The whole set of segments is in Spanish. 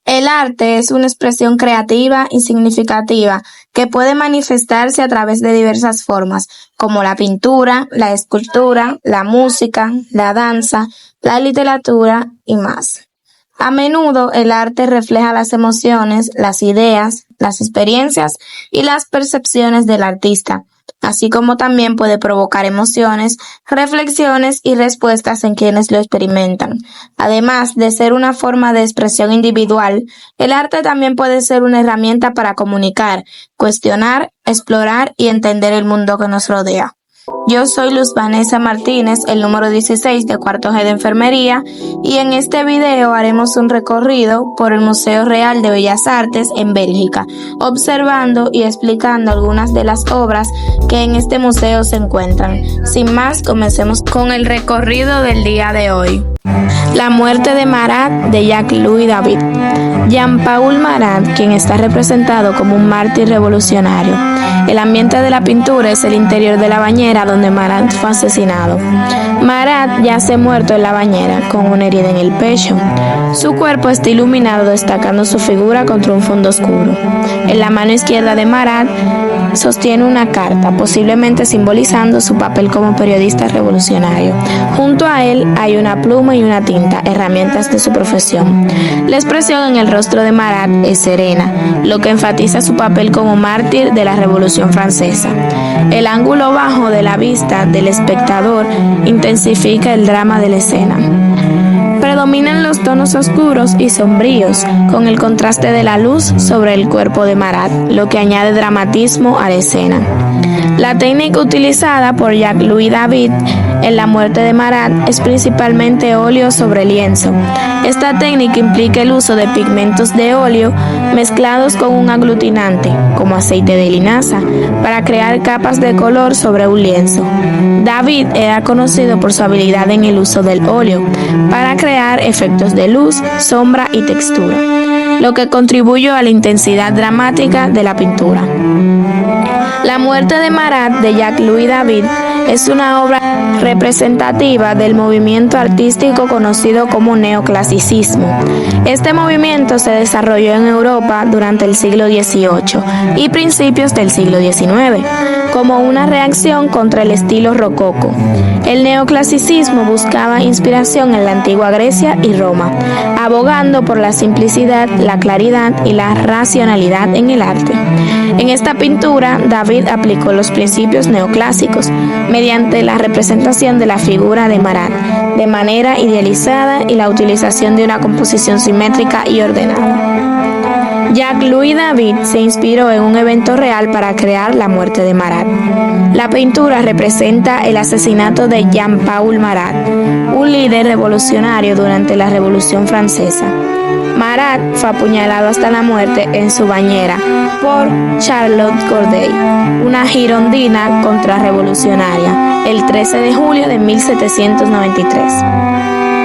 El arte es una expresión creativa y significativa que puede manifestarse a través de diversas formas, como la pintura, la escultura, la música, la danza, la literatura y más. A menudo el arte refleja las emociones, las ideas, las experiencias y las percepciones del artista, así como también puede provocar emociones, reflexiones y respuestas en quienes lo experimentan. Además de ser una forma de expresión individual, el arte también puede ser una herramienta para comunicar, cuestionar, explorar y entender el mundo que nos rodea. Yo soy Luz Vanessa Martínez, el número 16 de cuarto G de Enfermería, y en este video haremos un recorrido por el Museo Real de Bellas Artes en Bélgica, observando y explicando algunas de las obras que en este museo se encuentran. Sin más, comencemos con el recorrido del día de hoy. La muerte de Marat de Jacques-Louis David. Jean-Paul Marat, quien está representado como un mártir revolucionario. El ambiente de la pintura es el interior de la bañera donde Marat fue asesinado. Marat yace muerto en la bañera, con una herida en el pecho. Su cuerpo está iluminado, destacando su figura contra un fondo oscuro. En la mano izquierda de Marat sostiene una carta, posiblemente simbolizando su papel como periodista revolucionario. Junto a él hay una pluma y una tinta, herramientas de su profesión. La expresión en el rostro de Marat es serena, lo que enfatiza su papel como mártir de la Revolución Francesa. El ángulo bajo de la vista del espectador intensifica el drama de la escena. Predominan los tonos oscuros y sombríos, con el contraste de la luz sobre el cuerpo de Marat, lo que añade dramatismo a la escena. La técnica utilizada por Jacques-Louis David en la muerte de Marat es principalmente óleo sobre lienzo. Esta técnica implica el uso de pigmentos de óleo mezclados con un aglutinante, como aceite de linaza, para crear capas de color sobre un lienzo. David era conocido por su habilidad en el uso del óleo para crear efectos de luz, sombra y textura, lo que contribuyó a la intensidad dramática de la pintura. La muerte de Marat de Jacques-Louis David es una obra representativa del movimiento artístico conocido como neoclasicismo. Este movimiento se desarrolló en Europa durante el siglo XVIII y principios del siglo XIX, como una reacción contra el estilo rococó. El neoclasicismo buscaba inspiración en la antigua Grecia y Roma, abogando por la simplicidad, la claridad y la racionalidad en el arte. En esta pintura, David aplicó los principios neoclásicos mediante la representación de la figura de Marat de manera idealizada y la utilización de una composición simétrica y ordenada. Jacques-Louis David se inspiró en un evento real para crear la muerte de Marat. La pintura representa el asesinato de Jean-Paul Marat, un líder revolucionario durante la Revolución Francesa. Marat fue apuñalado hasta la muerte en su bañera por Charlotte Corday, una girondina contrarrevolucionaria, el 13 de julio de 1793.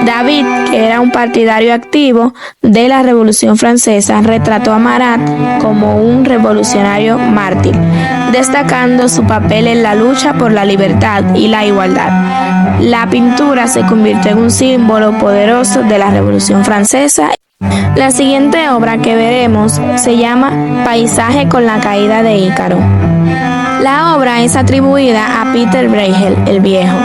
David, que era un partidario activo de la Revolución Francesa, retrató a Marat como un revolucionario mártir, destacando su papel en la lucha por la libertad y la igualdad. La pintura se convirtió en un símbolo poderoso de la Revolución Francesa. La siguiente obra que veremos se llama Paisaje con la caída de Ícaro. La obra es atribuida a Peter Bruegel el Viejo,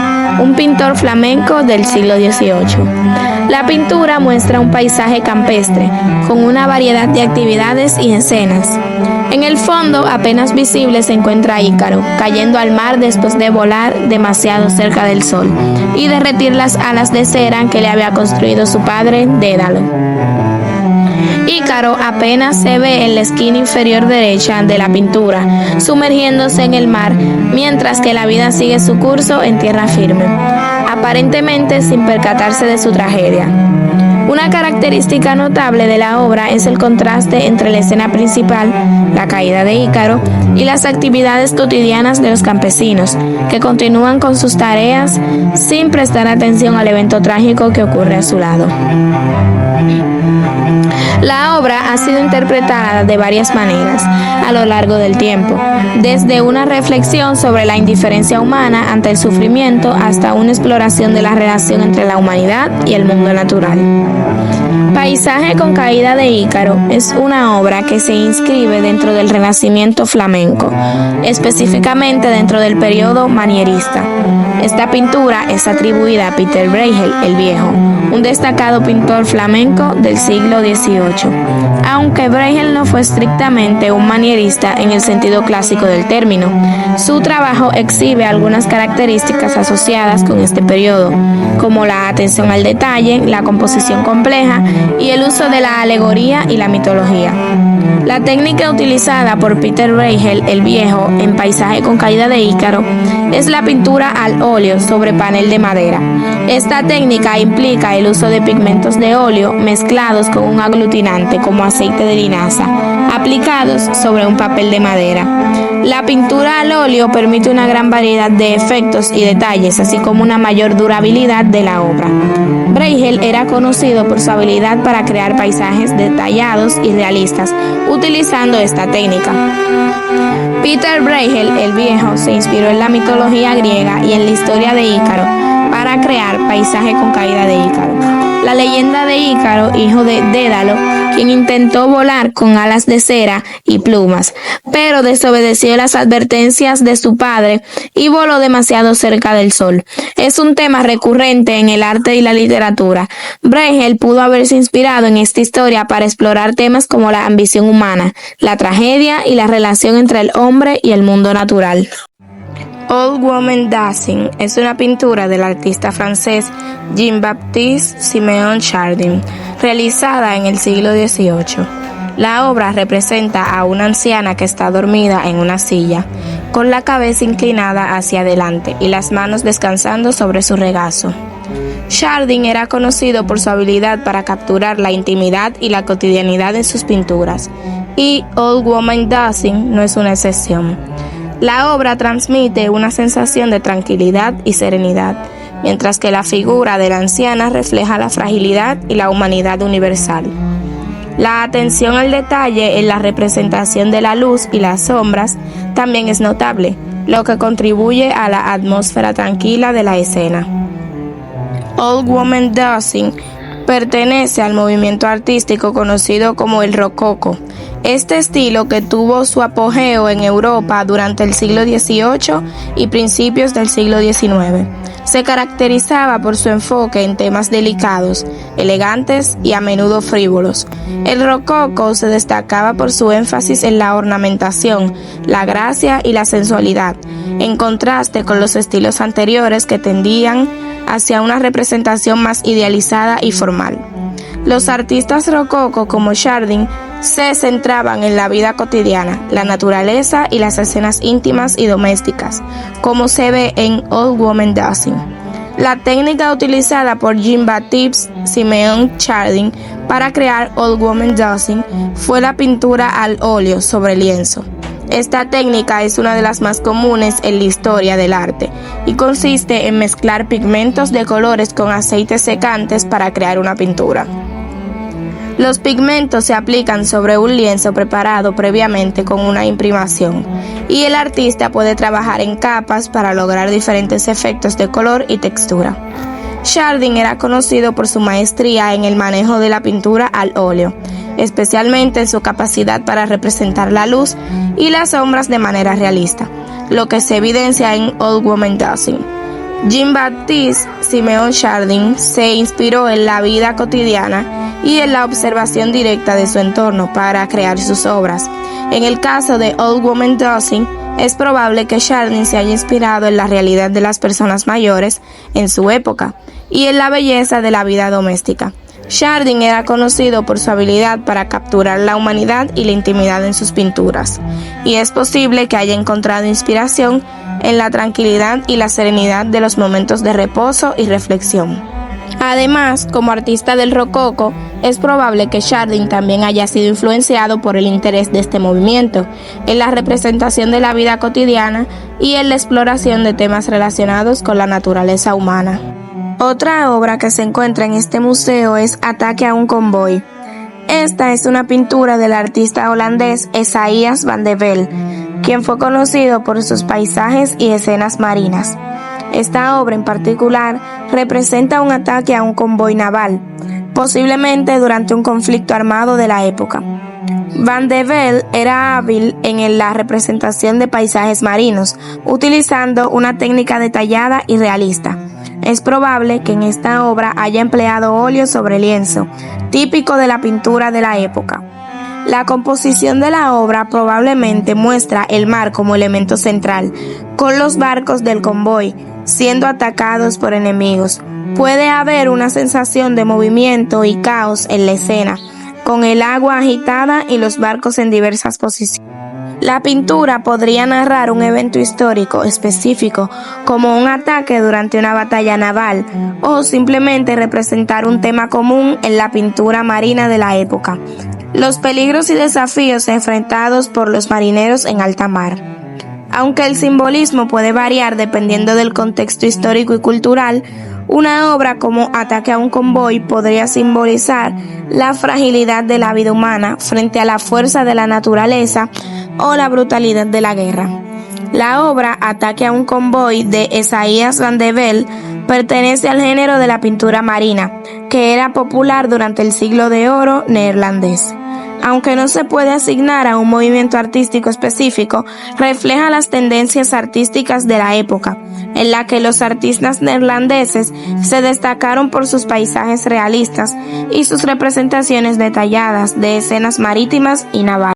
un pintor flamenco del siglo XVIII. La pintura muestra un paisaje campestre, con una variedad de actividades y escenas. En el fondo, apenas visible, se encuentra Ícaro, cayendo al mar después de volar demasiado cerca del sol y derretir las alas de cera que le había construido su padre, Dédalo. Ícaro apenas se ve en la esquina inferior derecha de la pintura, sumergiéndose en el mar, mientras que la vida sigue su curso en tierra firme, aparentemente sin percatarse de su tragedia. Una característica notable de la obra es el contraste entre la escena principal, la caída de Ícaro, y las actividades cotidianas de los campesinos, que continúan con sus tareas sin prestar atención al evento trágico que ocurre a su lado. La obra ha sido interpretada de varias maneras a lo largo del tiempo, desde una reflexión sobre la indiferencia humana ante el sufrimiento hasta una exploración de la relación entre la humanidad y el mundo natural. Paisaje con caída de Ícaro es una obra que se inscribe dentro del Renacimiento flamenco, específicamente dentro del periodo manierista. Esta pintura es atribuida a Peter Bruegel el Viejo, un destacado pintor flamenco del siglo XVIII, aunque Bruegel no fue estrictamente un manierista en el sentido clásico del término. Su trabajo exhibe algunas características asociadas con este periodo, como la atención al detalle, la composición compleja y el uso de la alegoría y la mitología. La técnica utilizada por Peter Bruegel el Viejo en Paisaje con caída de Ícaro es la pintura al óleo sobre panel de madera. Esta técnica implica el uso de pigmentos de óleo mezclados con un aglutinante como aceite de linaza, aplicados sobre un papel de madera. La pintura al óleo permite una gran variedad de efectos y detalles, así como una mayor durabilidad de la obra. Bruegel era conocido por su habilidad para crear paisajes detallados y realistas, utilizando esta técnica. Peter Bruegel el Viejo se inspiró en la mitología griega y en la historia de Ícaro para crear Paisaje con caída de Ícaro. La leyenda de Ícaro, hijo de Dédalo, quien intentó volar con alas de cera y plumas, pero desobedeció las advertencias de su padre y voló demasiado cerca del sol. Es un tema recurrente en el arte y la literatura. Bruegel pudo haberse inspirado en esta historia para explorar temas como la ambición humana, la tragedia y la relación entre el hombre y el mundo natural. Old Woman Dancing es una pintura del artista francés Jean-Baptiste Siméon Chardin, realizada en el siglo XVIII. La obra representa a una anciana que está dormida en una silla, con la cabeza inclinada hacia adelante y las manos descansando sobre su regazo. Chardin era conocido por su habilidad para capturar la intimidad y la cotidianidad en sus pinturas, y Old Woman Dancing no es una excepción. La obra transmite una sensación de tranquilidad y serenidad, mientras que la figura de la anciana refleja la fragilidad y la humanidad universal. La atención al detalle en la representación de la luz y las sombras también es notable, lo que contribuye a la atmósfera tranquila de la escena. Old Woman Dancing pertenece al movimiento artístico conocido como el rococó. Este estilo, que tuvo su apogeo en Europa durante el siglo XVIII y principios del siglo XIX, se caracterizaba por su enfoque en temas delicados, elegantes y a menudo frívolos. El rococó se destacaba por su énfasis en la ornamentación, la gracia y la sensualidad, en contraste con los estilos anteriores que tendían hacia una representación más idealizada y formal. Los artistas rococó como Chardin se centraban en la vida cotidiana, la naturaleza y las escenas íntimas y domésticas, como se ve en Old Woman Dancing. La técnica utilizada por Jean-Baptiste Siméon Chardin para crear Old Woman Dancing fue la pintura al óleo sobre lienzo. Esta técnica es una de las más comunes en la historia del arte y consiste en mezclar pigmentos de colores con aceites secantes para crear una pintura. Los pigmentos se aplican sobre un lienzo preparado previamente con una imprimación, y el artista puede trabajar en capas para lograr diferentes efectos de color y textura. Chardin era conocido por su maestría en el manejo de la pintura al óleo, especialmente en su capacidad para representar la luz y las sombras de manera realista, lo que se evidencia en Old Woman Dancing. Jean-Baptiste Siméon Chardin se inspiró en la vida cotidiana y en la observación directa de su entorno para crear sus obras. En el caso de Old Woman Dancing, es probable que Chardin se haya inspirado en la realidad de las personas mayores en su época y en la belleza de la vida doméstica. Chardin era conocido por su habilidad para capturar la humanidad y la intimidad en sus pinturas, y es posible que haya encontrado inspiración en la tranquilidad y la serenidad de los momentos de reposo y reflexión. Además, como artista del rococó, es probable que Chardin también haya sido influenciado por el interés de este movimiento en la representación de la vida cotidiana y en la exploración de temas relacionados con la naturaleza humana. Otra obra que se encuentra en este museo es Ataque a un convoy. Esta es una pintura del artista holandés Esaias van de Velde, quien fue conocido por sus paisajes y escenas marinas. Esta obra en particular representa un ataque a un convoy naval. posiblemente durante un conflicto armado de la época. Van de Velde era hábil en la representación de paisajes marinos, utilizando una técnica detallada y realista. Es probable que en esta obra haya empleado óleo sobre lienzo, típico de la pintura de la época. La composición de la obra probablemente muestra el mar como elemento central, con los barcos del convoy siendo atacados por enemigos. Puede haber una sensación de movimiento y caos en la escena, con el agua agitada y los barcos en diversas posiciones. La pintura podría narrar un evento histórico específico, como un ataque durante una batalla naval, o simplemente representar un tema común en la pintura marina de la época: los peligros y desafíos enfrentados por los marineros en alta mar. Aunque el simbolismo puede variar dependiendo del contexto histórico y cultural, una obra como Ataque a un convoy podría simbolizar la fragilidad de la vida humana frente a la fuerza de la naturaleza o la brutalidad de la guerra. La obra Ataque a un convoy de Esaias van de Velde pertenece al género de la pintura marina, que era popular durante el Siglo de Oro neerlandés. Aunque no se puede asignar a un movimiento artístico específico, refleja las tendencias artísticas de la época, en la que los artistas neerlandeses se destacaron por sus paisajes realistas y sus representaciones detalladas de escenas marítimas y navales.